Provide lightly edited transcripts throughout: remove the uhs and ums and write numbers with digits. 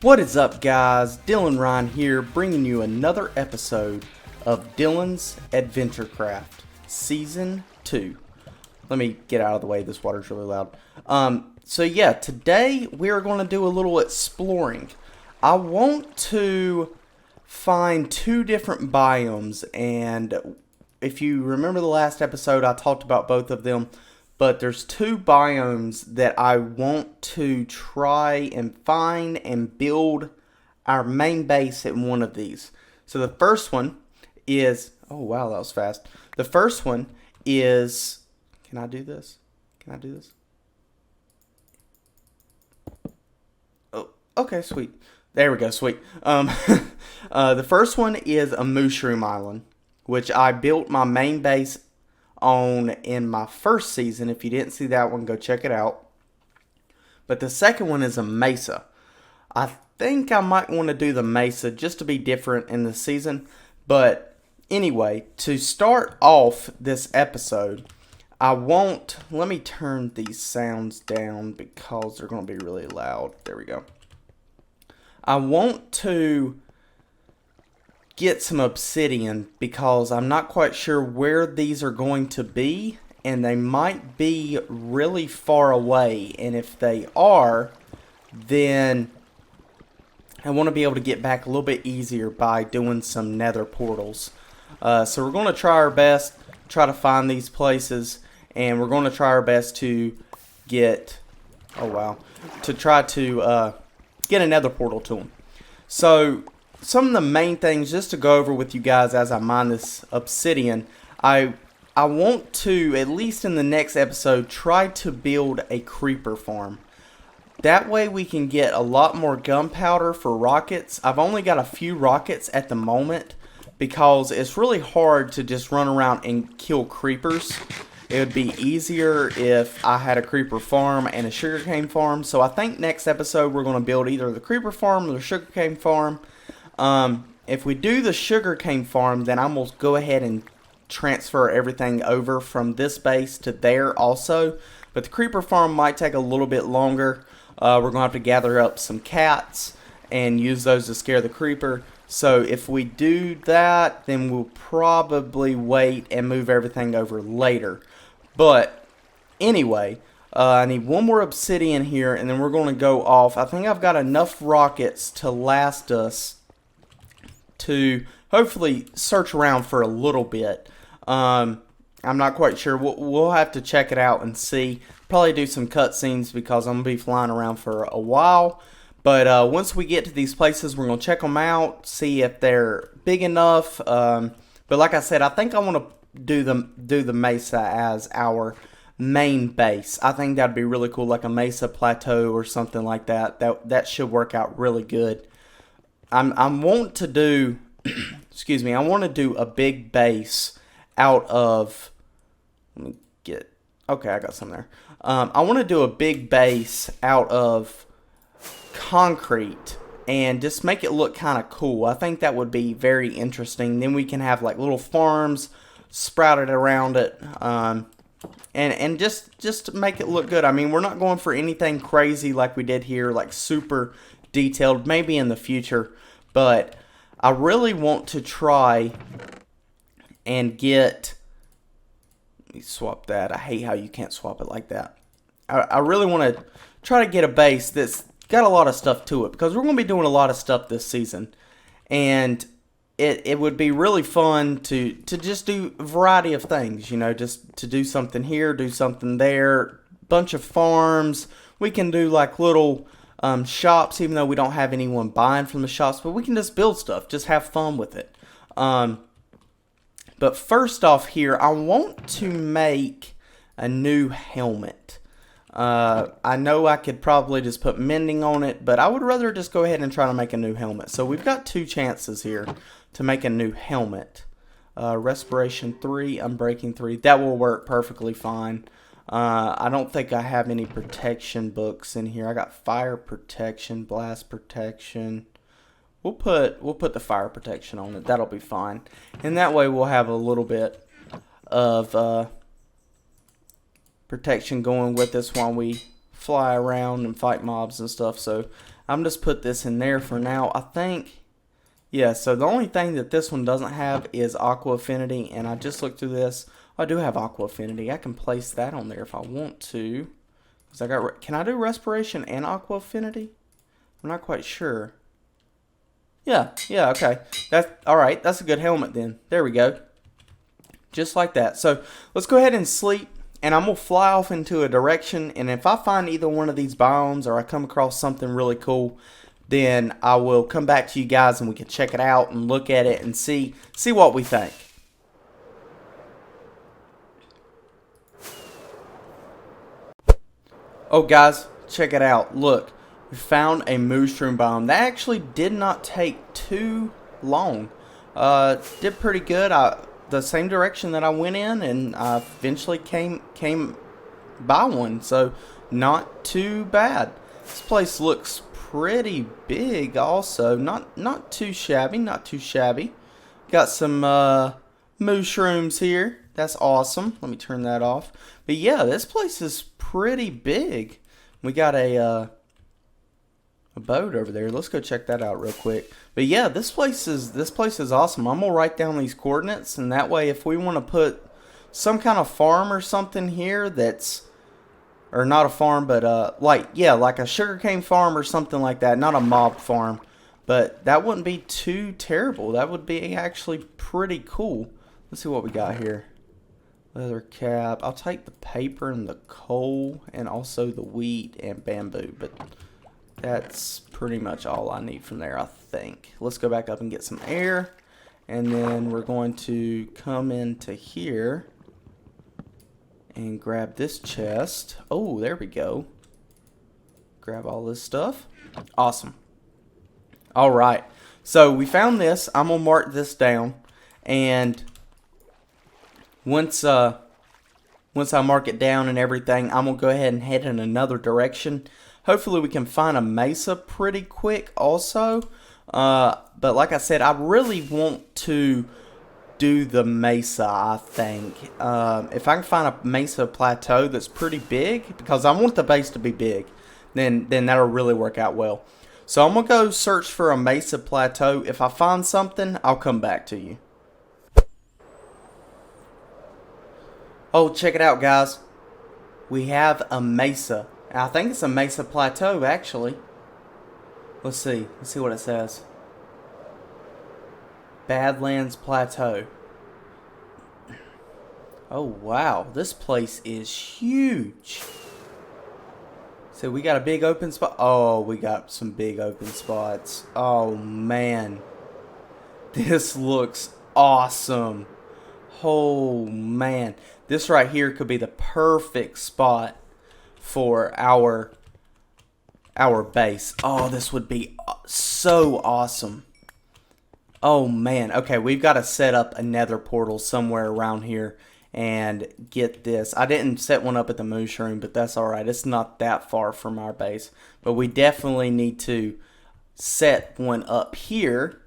What is up, guys? Dylan Ryan here, bringing you another episode of Dylan's AdventureCraft Season 2. Let me get out of the way, this water's really loud. So yeah, today we are going to do a little exploring. I want to find two different biomes, and if you remember the last episode, I talked about both of them. But there's two biomes that I want to try and find and build our main base in one of these. So the first one is, oh wow, that was fast. The first one is, can I do this? Can I do this? Oh, okay, sweet. There we go, sweet. The first one is a Mooshroom Island, which I built my main base on in my first season. If you didn't see that one, go check it out. But the second one is a Mesa. I think I might want to do the Mesa just to be different in the season. But anyway, to start off this episode, let me turn these sounds down because they're going to be really loud. There we go. I want to get some obsidian because I'm not quite sure where these are going to be, and they might be really far away, and if they are, then I want to be able to get back a little bit easier by doing some Nether Portals. So we're going to try our best, try to find these places, and we're going to try our best to get, try to get a Nether Portal to them. So some of the main things, just to go over with you guys as I mine this obsidian, I want to, at least in the next episode, try to build a creeper farm. That way we can get a lot more gunpowder for rockets. I've only got a few rockets at the moment because it's really hard to just run around and kill creepers. It would be easier if I had a creeper farm and a sugarcane farm. So I think next episode we're going to build either the creeper farm or the sugarcane farm. If we do the sugarcane farm, then I'm going to go ahead and transfer everything over from this base to there also. But the creeper farm might take a little bit longer. We're going to have to gather up some cats and use those to scare the creeper. So if we do that, then we'll probably wait and move everything over later. But anyway, I need one more obsidian here, and then we're going to go off. I think I've got enough rockets to last us to hopefully search around for a little bit. I'm not quite sure. We'll have to check it out and see. Probably do some cutscenes because I'm going to be flying around for a while. But once we get to these places, we're going to check them out, see if they're big enough. But like I said, I think I want to do the Mesa as our main base. I think that'd be really cool, like a Mesa Plateau or something like that. That should work out really good. I want to do, excuse me, I want to do a big base out of, let me get, okay, I got some there. I want to do a big base out of concrete and just make it look kind of cool. I think that would be very interesting. Then we can have like little farms sprouted around it, and just make it look good. I mean, we're not going for anything crazy like we did here, like super detailed, maybe in the future, but I really want to try and get, let me swap that. I hate how you can't swap it like that. I really want to try to get a base that's got a lot of stuff to it, because we're going to be doing a lot of stuff this season, and it would be really fun to just do a variety of things, you know, just to do something here, do something there, bunch of farms. We can do like little shops, even though we don't have anyone buying from the shops, but we can just build stuff, just have fun with it. But first off here, I want to make a new helmet. I know I could probably just put mending on it, but I would rather just go ahead and try to make a new helmet. So we've got two chances here to make a new helmet. Respiration 3, Unbreaking 3, that will work perfectly fine. I don't think I have any protection books in here. I got fire protection, blast protection. We'll put the fire protection on it. That'll be fine. And that way we'll have a little bit of protection going with us while we fly around and fight mobs and stuff. So I'm just put this in there for now. I think, yeah, so the only thing that this one doesn't have is Aqua Affinity, and I just looked through this. I do have Aqua Affinity. I can place that on there if I want to. Can I do Respiration and Aqua Affinity? I'm not quite sure. Yeah, okay. Alright, that's a good helmet then. There we go. Just like that. So, let's go ahead and sleep, and I'm going to fly off into a direction, and if I find either one of these biomes or I come across something really cool, then I will come back to you guys and we can check it out and look at it and see what we think. Oh guys, check it out. Look, we found a Mooshroom Bomb. That actually did not take too long. Did pretty good. The same direction that I went in, and I eventually came by one, so not too bad. This place looks pretty big also. Not too shabby, not too shabby. Got some mushrooms here. That's awesome. Let me turn that off. But yeah, this place is pretty big. We got a boat over there. Let's go check that out real quick. But yeah, this place is awesome. I'm gonna write down these coordinates, and that way if we want to put some kind of farm or something here that's, or not a farm, but like a sugarcane farm or something like that. Not a mob farm, but that wouldn't be too terrible. That would be actually pretty cool. Let's see what we got here. Leather cap. I'll take the paper and the coal and also the wheat and bamboo, but that's pretty much all I need from there, I think. Let's go back up and get some air, and then we're going to come into here and grab this chest. Oh, there we go. Grab all this stuff. Awesome. Alright, so we found this. I'm going to mark this down, and once I mark it down and everything, I'm going to go ahead and head in another direction. Hopefully we can find a mesa pretty quick also. But like I said, I really want to do the mesa, I think. If I can find a Mesa Plateau that's pretty big, because I want the base to be big, then that'll really work out well. So I'm going to go search for a Mesa Plateau. If I find something, I'll come back to you. Oh, check it out, guys. We have a mesa. I think it's a Mesa Plateau, actually. Let's see. Let's see what it says. Badlands Plateau. Oh, wow. This place is huge. So we got a big open spot. Oh, we got some big open spots. Oh, man. This looks awesome. Oh, man. This right here could be the perfect spot for our base. Oh, this would be so awesome. Oh man, okay, we've got to set up a Nether portal somewhere around here and get this. I didn't set one up at the Mooshroom, but that's alright. It's not that far from our base, but we definitely need to set one up here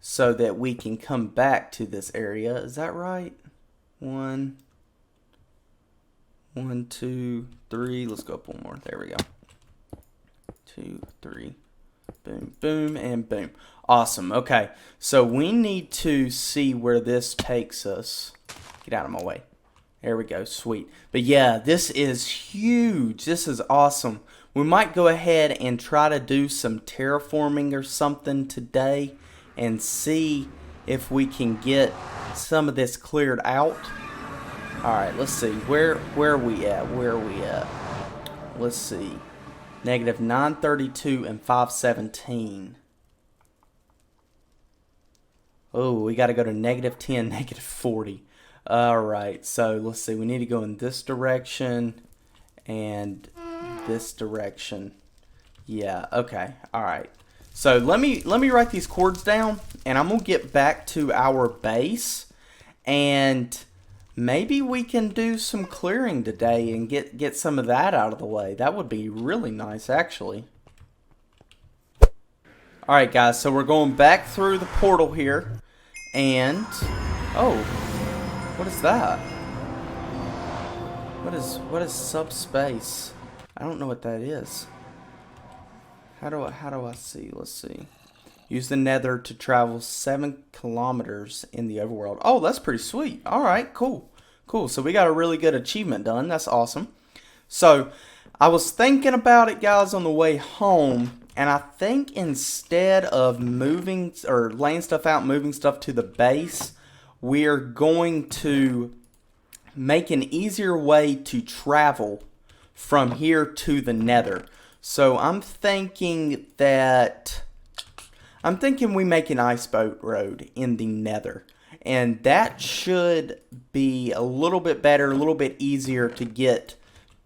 so that we can come back to this area. Is that right? 1, 2, 3. Let's go up one more. There we go. 2, 3. Boom, boom, and boom. Awesome. Okay, so we need to see where this takes us. Get out of my way. There we go. Sweet. But yeah, this is huge. This is awesome. We might go ahead and try to do some terraforming or something today and see if we can get some of this cleared out. Alright, let's see. Where are we at? Where are we at? Let's see. Negative 932 and 517. Oh, we got to go to negative 10, negative 40. Alright, so let's see. We need to go in this direction and this direction. Yeah, okay. Alright. So let me write these chords down, and I'm going to get back to our base, and maybe we can do some clearing today and get some of that out of the way. That would be really nice, actually. Alright guys, so we're going back through the portal here, and oh, what is that? What is subspace? I don't know what that is. How do I see? Let's see. Use the nether to travel 7 kilometers in the overworld. Oh, that's pretty sweet. All right, cool. Cool. So we got a really good achievement done. That's awesome. So I was thinking about it, guys, on the way home. And I think instead of moving or laying stuff out, moving stuff to the base, we're going to make an easier way to travel from here to the nether. So I'm thinking we make an ice boat road in the nether. And that should be a little bit better, a little bit easier to get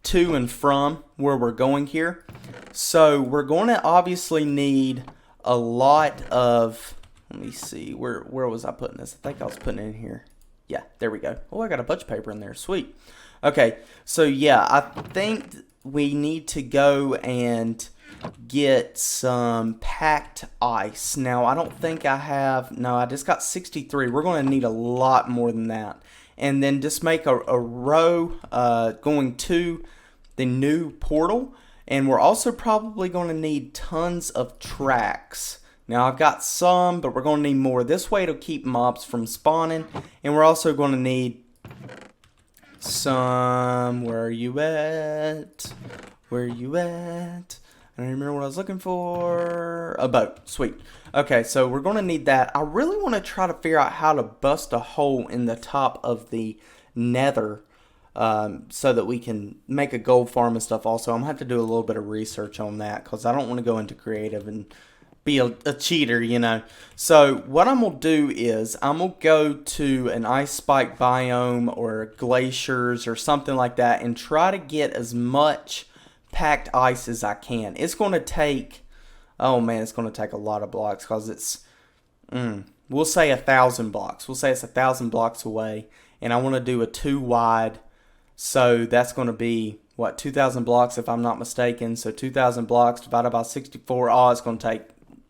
to and from where we're going here. So we're going to obviously need a lot of, let me see, where was I putting this? I think I was putting it in here. Yeah, there we go. Oh, I got a bunch of paper in there. Sweet. Okay, so yeah, I think we need to go and get some packed ice. Now, I don't think I have, no, I just got 63. We're going to need a lot more than that. And then just make a row going to the new portal. And we're also probably going to need tons of tracks. Now, I've got some, but we're going to need more. This way it'll keep mobs from spawning. And we're also going to need some, where are you at? Where are you at? I don't remember what I was looking for. A boat. Sweet. Okay, so we're going to need that. I really want to try to figure out how to bust a hole in the top of the nether so that we can make a gold farm and stuff also. I'm going to have to do a little bit of research on that because I don't want to go into creative and be a cheater, you know. So what I'm going to do is I'm going to go to an ice spike biome or glaciers or something like that and try to get as much packed ice as I can. It's going to take, oh man, it's going to take a lot of blocks because it's, we'll say 1,000 blocks. We'll say it's 1,000 blocks away, and I want to do a 2 wide, so that's going to be, what, 2,000 blocks if I'm not mistaken. So 2,000 blocks divided by 64, oh, it's going to take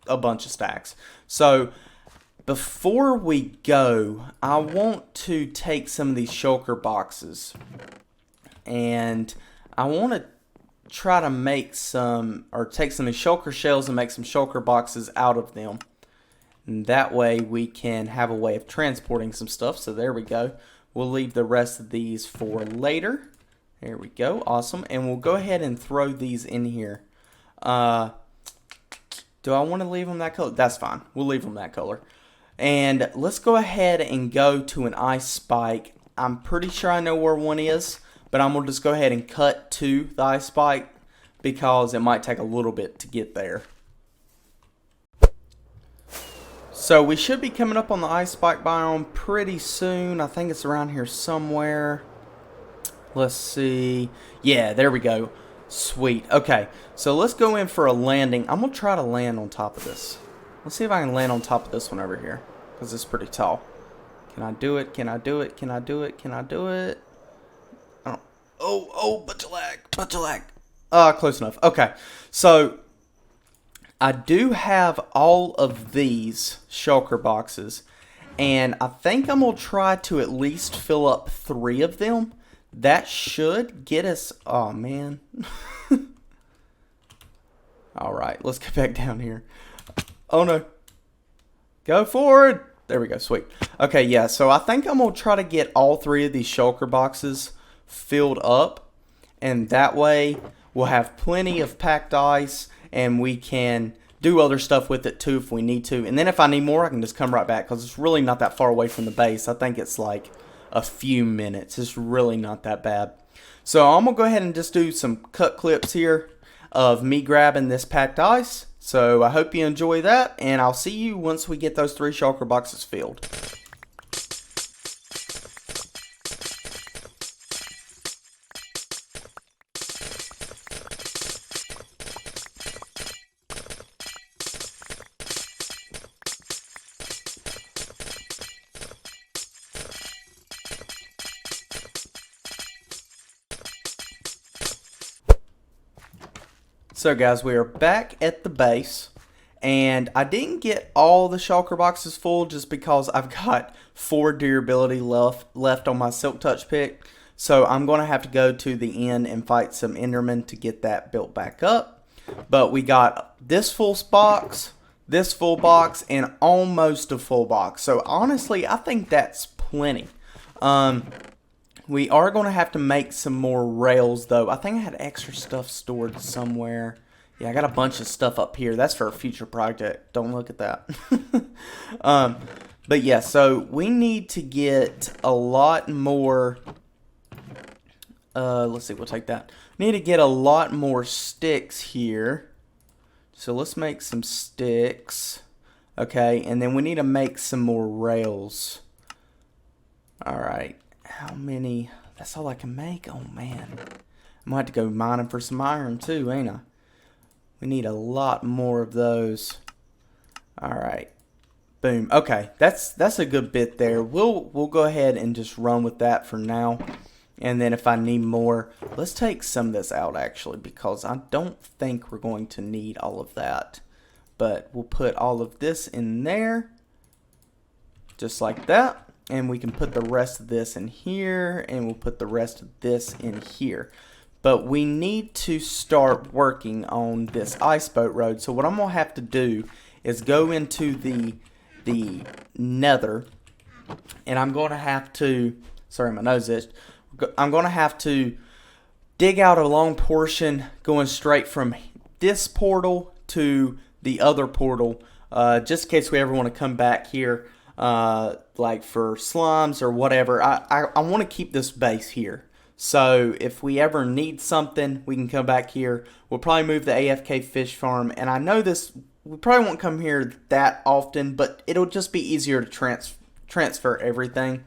a bunch of stacks. So before we go, I want to take some of these shulker boxes, and I want to try to make some, or take some of these shulker shells and make some shulker boxes out of them. And that way we can have a way of transporting some stuff. So there we go. We'll leave the rest of these for later. There we go. Awesome. And we'll go ahead and throw these in here. Do I want to leave them that color? That's fine. We'll leave them that color. And let's go ahead and go to an ice spike. I'm pretty sure I know where one is, but I'm going to just go ahead and cut to the ice spike because it might take a little bit to get there. So we should be coming up on the ice spike biome pretty soon. I think it's around here somewhere. Let's see. Yeah, there we go. Sweet. Okay, so let's go in for a landing. I'm going to try to land on top of this. Let's see if I can land on top of this one over here, because it's pretty tall. Can I do it? Can I do it? Can I do it? Can I do it? I don't. Oh, bunch of lag. Close enough. Okay, so I do have all of these shulker boxes, and I think I'm going to try to at least fill up 3 of them. That should get us, oh man. Alright, let's get back down here. Oh no. Go forward. There we go, sweet. Okay, yeah, so I think I'm going to try to get all 3 of these shulker boxes filled up. And that way, we'll have plenty of packed ice, and we can do other stuff with it too if we need to. And then if I need more, I can just come right back, because it's really not that far away from the base. I think it's like a few minutes. It's really not that bad. So I'm going to go ahead and just do some cut clips here of me grabbing this packed ice. So I hope you enjoy that, and I'll see you once we get those 3 shulker boxes filled. So guys, we are back at the base, and I didn't get all the shulker boxes full just because I've got 4 durability left on my silk touch pick. So I'm going to have to go to the end and fight some endermen to get that built back up. But we got this full box, this full box, and almost a full box. So honestly, I think that's plenty. We are going to have to make some more rails, though. I think I had extra stuff stored somewhere. Yeah, I got a bunch of stuff up here. That's for a future project. Don't look at that. But yeah, so we need to get a lot more. Let's see, we'll take that. Need to get a lot more sticks here. So let's make some sticks. Okay, and then we need to make some more rails. Alright. How many? That's all I can make? Oh man. I'm gonna have to go mining for some iron too, ain't I? We need a lot more of those. Alright. Boom. Okay. That's a good bit there. We'll go ahead and just run with that for now. And then if I need more, let's take some of this out actually, because I don't think we're going to need all of that. But we'll put all of this in there. Just like that. And we can put the rest of this in here, and we'll put the rest of this in here. But we need to start working on this ice boat road. So what I'm gonna have to do is go into the Nether, and I'm gonna have to. Sorry, my nose itched. I'm gonna have to dig out a long portion going straight from this portal to the other portal, just in case we ever want to come back here. Like for slimes or whatever. I want to keep this base here. So if we ever need something, we can come back here. We'll probably move the AFK fish farm. And I know we probably won't come here that often, but it'll just be easier to transfer everything.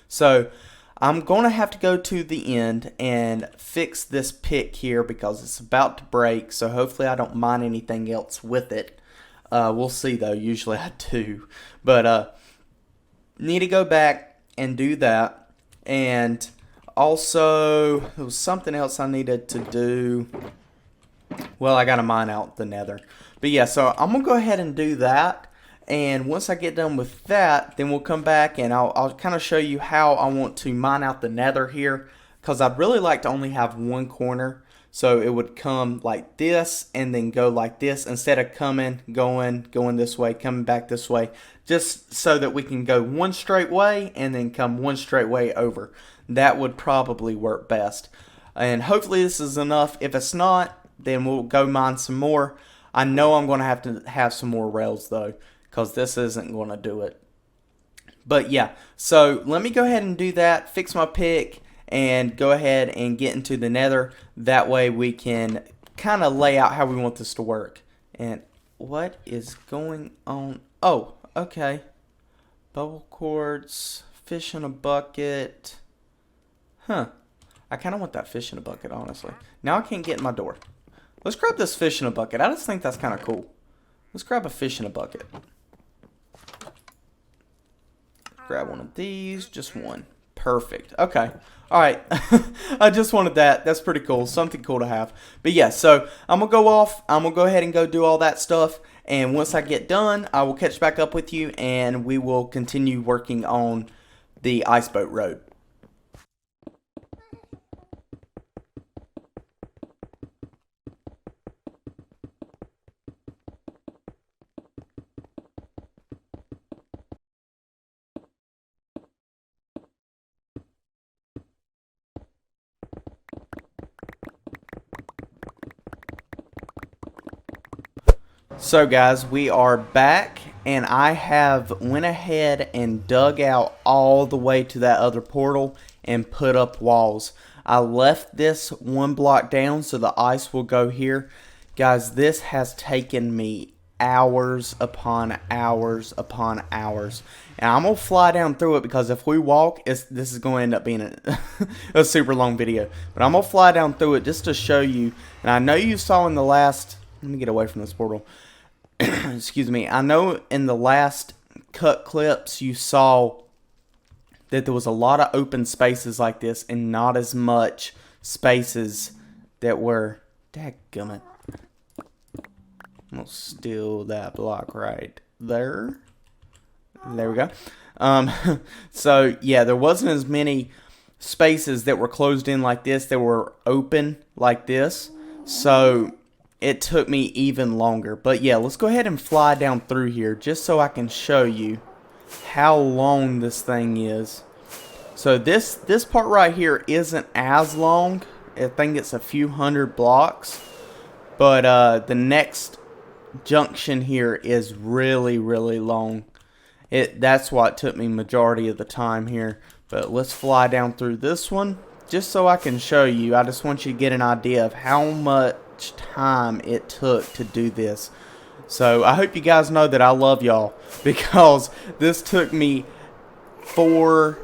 So I'm going to have to go to the end and fix this pick here because it's about to break. So hopefully I don't mine anything else with it. We'll see though. Usually I do. But, need to go back and do that. And also there was something else I needed to do. Well, I gotta mine out the Nether. But yeah, so I'm gonna go ahead and do that, and once I get done with that, then we'll come back and I'll kind of show you how I want to mine out the Nether here, because I'd really like to only have one corner. So it would come like this and then go like this instead of going this way, coming back this way. Just so that we can go one straight way and then come one straight way over. That would probably work best. And hopefully this is enough. If it's not, then we'll go mine some more. I know I'm going to have some more rails though, because this isn't going to do it. But yeah, so let me go ahead and do that, fix my pick, and go ahead and get into the Nether. That way we can kind of lay out how we want this to work. And what is going on? Oh, okay. Bubble quartz, fish in a bucket. Huh. I kind of want that fish in a bucket, honestly. Now I can't get in my door. Let's grab this fish in a bucket. I just think that's kind of cool. Let's grab a fish in a bucket. Grab one of these, just one. Perfect. Okay. Alright. I just wanted that. That's pretty cool. Something cool to have. But yeah, so I'm going to go off. I'm going to go ahead and go do all that stuff. And once I get done, I will catch back up with you. And we will continue working on the ice boat road. So guys, we are back, and I have went ahead and dug out all the way to that other portal and put up walls. I left this one block down so the ice will go here. Guys, this has taken me hours upon hours upon hours. And I'm going to fly down through it because if we walk, this is going to end up being a super long video. But I'm going to fly down through it just to show you. And I know you saw in the last... Let me get away from this portal. Excuse me. I know in the last cut clips you saw that there was a lot of open spaces like this and not as much spaces that were... Dadgummit. I'm going to steal that block right there. There we go. So, yeah, there wasn't as many spaces that were closed in like this that were open like this. So... it took me even longer. But yeah, let's go ahead and fly down through here just so I can show you how long this thing is. So this part right here isn't as long. I think it's a few hundred blocks. But the next junction here is really, really long. That's why it took me majority of the time here. But let's fly down through this one just so I can show you. I just want you to get an idea of how much time it took to do this. So I hope you guys know that I love y'all, because this took me forever.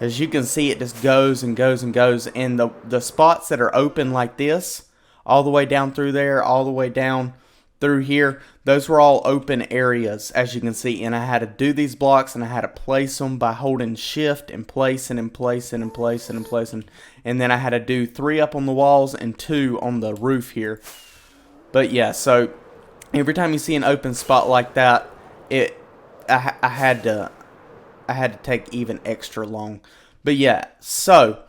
As you can see, it just goes and goes and goes. And the spots that are open like this, all the way down through there, all the way down through here, those were all open areas, as you can see. And I had to do these blocks, and I had to place them by holding shift and placing and placing and placing and placing. And then I had to do 3 up on the walls and 2 on the roof here. But yeah, so every time you see an open spot like that, I had to take even extra long. But yeah, so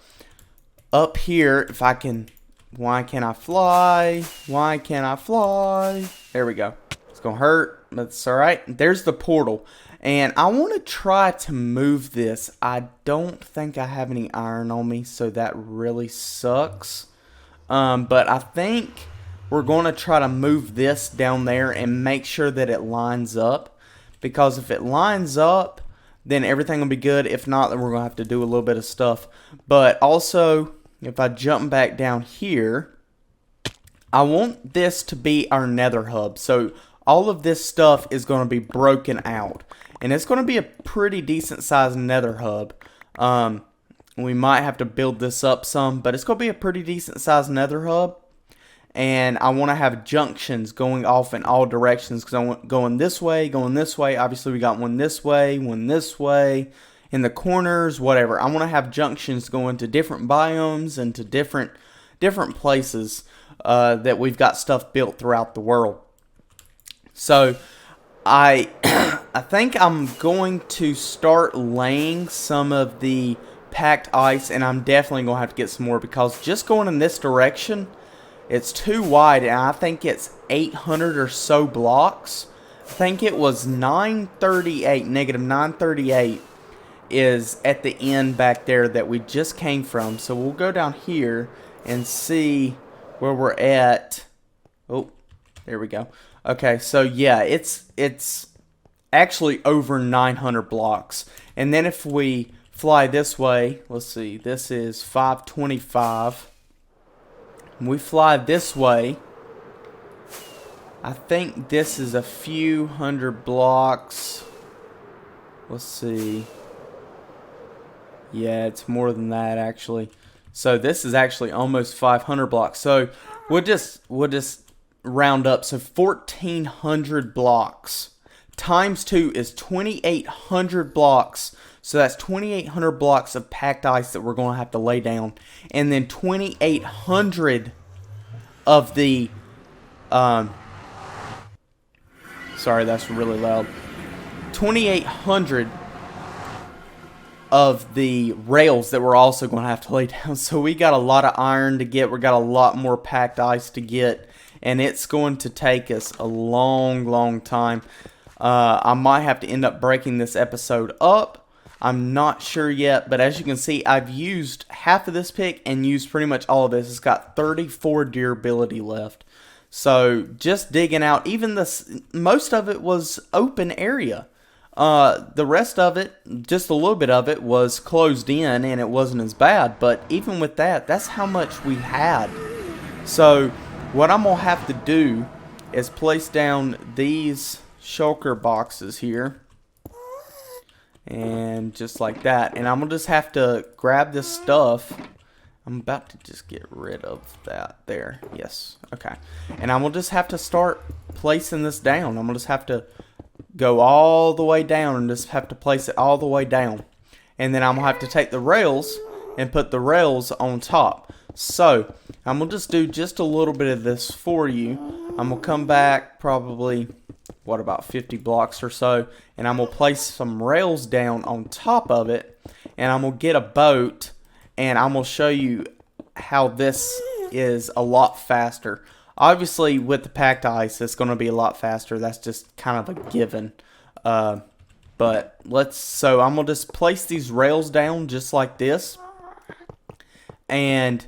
up here, if I can, why can't I fly? Why can't I fly? There we go. It's gonna hurt, but it's alright. There's the portal. And I want to try to move this. I don't think I have any iron on me, so that really sucks. But I think we're going to try to move this down there and make sure that it lines up. Because if it lines up, then everything will be good. If not, then we're going to have to do a little bit of stuff. But also, if I jump back down here, I want this to be our Nether Hub. So all of this stuff is going to be broken out. And it's going to be a pretty decent sized Nether Hub. We might have to build this up some, but it's going to be a pretty decent sized Nether Hub. And I want to have junctions going off in all directions, because I want going this way, going this way. Obviously, we got one this way, in the corners, whatever. I want to have junctions going to different biomes and to different places that we've got stuff built throughout the world. So I think I'm going to start laying some of the packed ice, and I'm definitely going to have to get some more, because just going in this direction, it's too wide, and I think it's 800 or so blocks. I think it was 938, negative 938 is at the end back there that we just came from. So we'll go down here and see where we're at. Oh, there we go. Okay, so yeah, it's actually over 900 blocks. And then if we fly this way, let's see, this is 525. We fly this way. I think this is a few hundred blocks. Let's see. Yeah, it's more than that actually. So this is actually almost 500 blocks. So we'll just round up. So 1,400 blocks times 2 is 2,800 blocks. So that's 2,800 blocks of packed ice that we're going to have to lay down. And then 2,800 of the... sorry, that's really loud. 2,800 of the rails that we're also going to have to lay down. So we got a lot of iron to get. We got a lot more packed ice to get. And it's going to take us a long, long time. I might have to end up breaking this episode up. I'm not sure yet, but as you can see, I've used half of this pick and used pretty much all of this. It's got 34 durability left. So just digging out, even this, most of it was open area. The rest of it, just a little bit of it, was closed in and it wasn't as bad. But even with that, that's how much we had. So what I'm going to have to do is place down these shulker boxes here. And just like that. And I'm going to just have to grab this stuff. I'm about to just get rid of that there. Yes. Okay. And I'm going to just have to start placing this down. I'm going to just have to go all the way down and just have to place it all the way down. And then I'm going to have to take the rails and put the rails on top. So I'm going to just do just a little bit of this for you. I'm going to come back probably, what, about 50 blocks or so. And I'm going to place some rails down on top of it. And I'm going to get a boat. And I'm going to show you how this is a lot faster. Obviously, with the packed ice, it's going to be a lot faster. That's just kind of a given. But so I'm going to just place these rails down just like this. And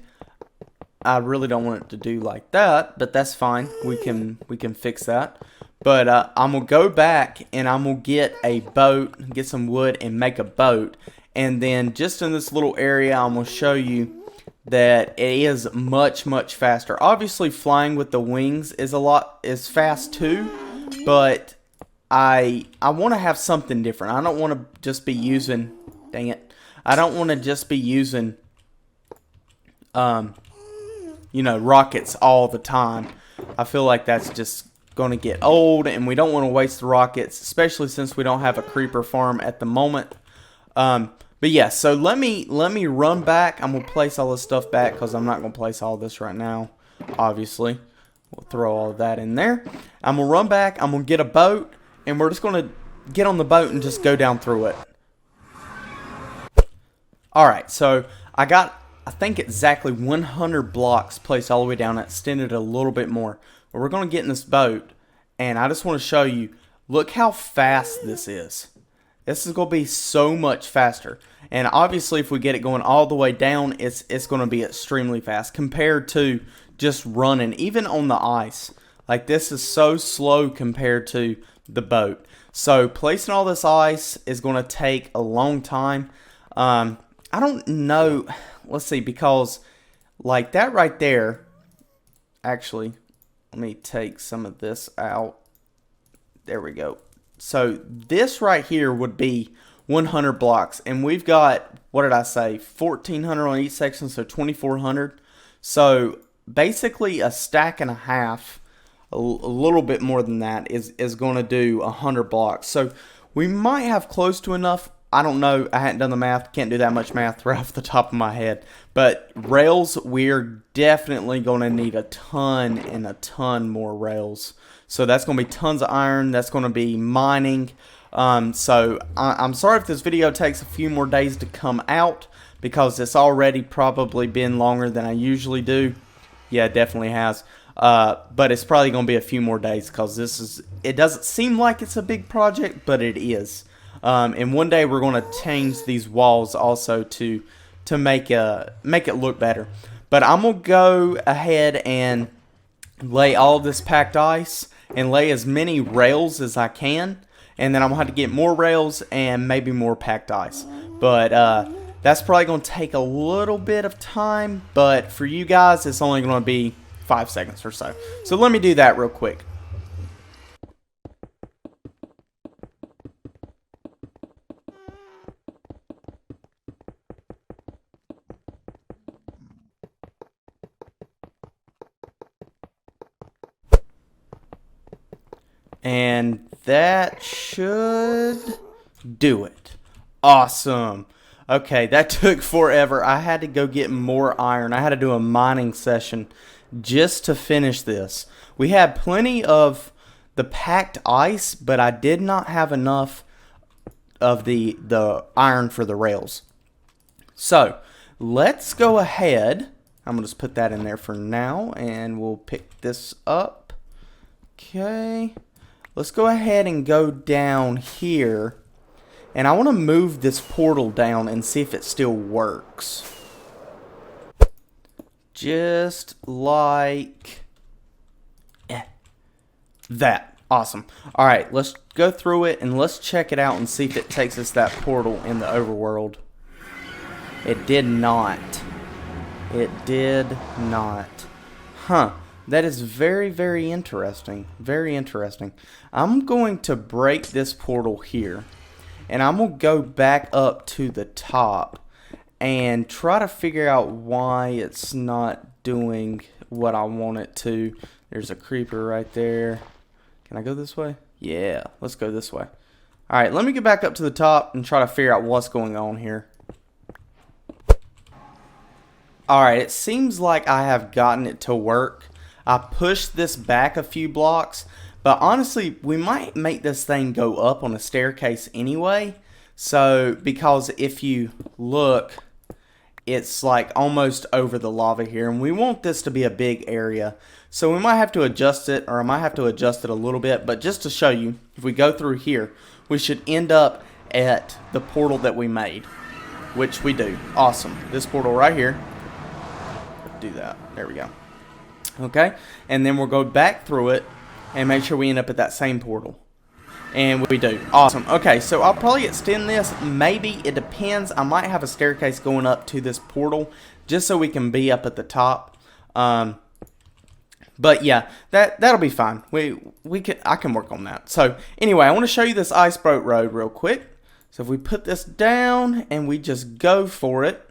I really don't want it to do like that, but that's fine. We can fix that. But I'm going to go back and I'm going to get a boat, get some wood and make a boat. And then just in this little area, I'm going to show you that it is much, much faster. Obviously, flying with the wings is fast too, but I want to have something different. I don't want to just be using, dang it, I don't want to just be using, you know, rockets all the time. I feel like that's just going to get old, and we don't want to waste the rockets, especially since we don't have a creeper farm at the moment. But yeah, so let me run back. I'm gonna place all this stuff back because I'm not gonna place all this right now. Obviously, we'll throw all of that in there. I'm gonna run back. I'm gonna get a boat, and we're just gonna get on the boat and just go down through it. All right, so I think exactly 100 blocks placed all the way down. I extended it a little bit more. But we're gonna get in this boat, and I just want to show you. Look how fast this is. This is going to be so much faster. And obviously, if we get it going all the way down, it's going to be extremely fast compared to just running, even on the ice. Like, this is so slow compared to the boat. So, placing all this ice is going to take a long time. I don't know. Let's see, because like that right there. Actually, let me take some of this out. There we go. So this right here would be 100 blocks, and we've got, what did I say, 1,400 on each section, so 2,400. So basically a stack and a half, a little bit more than that, is going to do 100 blocks. So we might have close to enough. I don't know. I hadn't done the math. Can't do that much math right off the top of my head. But rails, we're definitely going to need a ton and a ton more rails. So that's going to be tons of iron. That's going to be mining. So I'm sorry if this video takes a few more days to come out, because it's already probably been longer than I usually do. Yeah, it definitely has. But it's probably going to be a few more days, because it doesn't seem like it's a big project, but it is. And one day we're going to change these walls also to make it look better. But I'm going to go ahead and lay all this packed ice and lay as many rails as I can. And then I'm going to have to get more rails and maybe more packed ice. But that's probably going to take a little bit of time. But for you guys, it's only going to be 5 seconds or so. So let me do that real quick. And that should do it. Awesome. Okay, that took forever. I had to go get more iron. I had to do a mining session just to finish this. We had plenty of the packed ice, but I did not have enough of the iron for the rails. So, let's go ahead. I'm going to just put that in there for now, and we'll pick this up. Okay. Let's go ahead and go down here, and I want to move this portal down and see if it still works. Just like that. Awesome. Alright, let's go through it and let's check it out and see if it takes us that portal in the overworld. It did not. It did not. Huh. That is very, very interesting. Very interesting. I'm going to break this portal here, and I'm going to go back up to the top and try to figure out why it's not doing what I want it to. There's a creeper right there. Can I go this way? Yeah, let's go this way. Alright, let me get back up to the top and try to figure out what's going on here. Alright, it seems like I have gotten it to work. I pushed this back a few blocks, but honestly, we might make this thing go up on a staircase anyway. So, because if you look, it's like almost over the lava here, and we want this to be a big area. So we might have to adjust it, or I might have to adjust it a little bit, but just to show you, if we go through here, we should end up at the portal that we made, which we do. Awesome. This portal right here. Do that. There we go. Okay, and then we'll go back through it and make sure we end up at that same portal. And we do. Awesome. Okay, so I'll probably extend this. Maybe. It depends. I might have a staircase going up to this portal just so we can be up at the top. But yeah, that'll be fine. I can work on that. So anyway, I want to show you this ice boat road real quick. So if we put this down and we just go for it,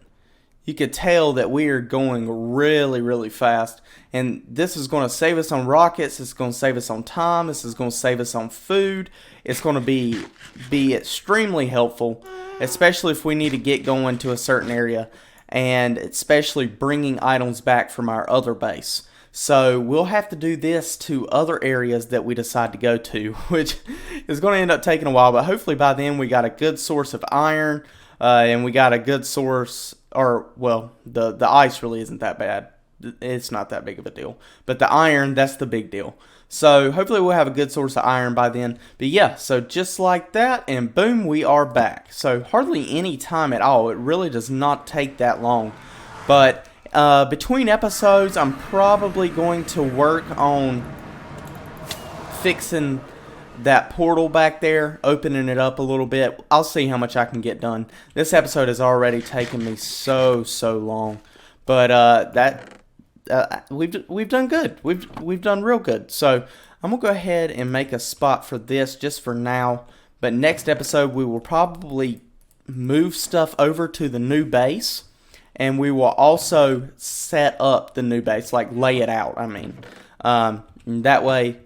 you could tell that we are going really, really fast. And this is going to save us on rockets. It's going to save us on time. This is going to save us on food. It's going to be extremely helpful, especially if we need to get going to a certain area, and especially bringing items back from our other base. So we'll have to do this to other areas that we decide to go to, which is going to end up taking a while. But hopefully by then we got a good source of iron, and we got a good source, or well, the ice really isn't that bad. It's not that big of a deal. But the iron, that's the big deal. So hopefully we'll have a good source of iron by then. But yeah, so just like that, and boom, we are back. So hardly any time at all. It really does not take that long. But between episodes, I'm probably going to work on fixing that portal back there, opening it up a little bit. I'll see how much I can get done. This episode has already taken me so long. But we've done good. We've done real good. So I'm gonna go ahead and make a spot for this just for now. But next episode we will probably move stuff over to the new base, and we will also set up the new base, like lay it out. I mean, that way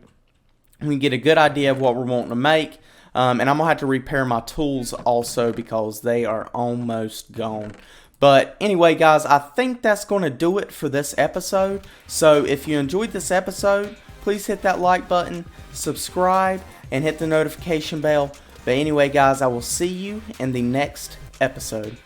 we get a good idea of what we're wanting to make. And I'm gonna have to repair my tools also because they are almost gone. But anyway, guys, I think that's going to do it for this episode. So if you enjoyed this episode, please hit that like button, subscribe, and hit the notification bell. But anyway, guys, I will see you in the next episode.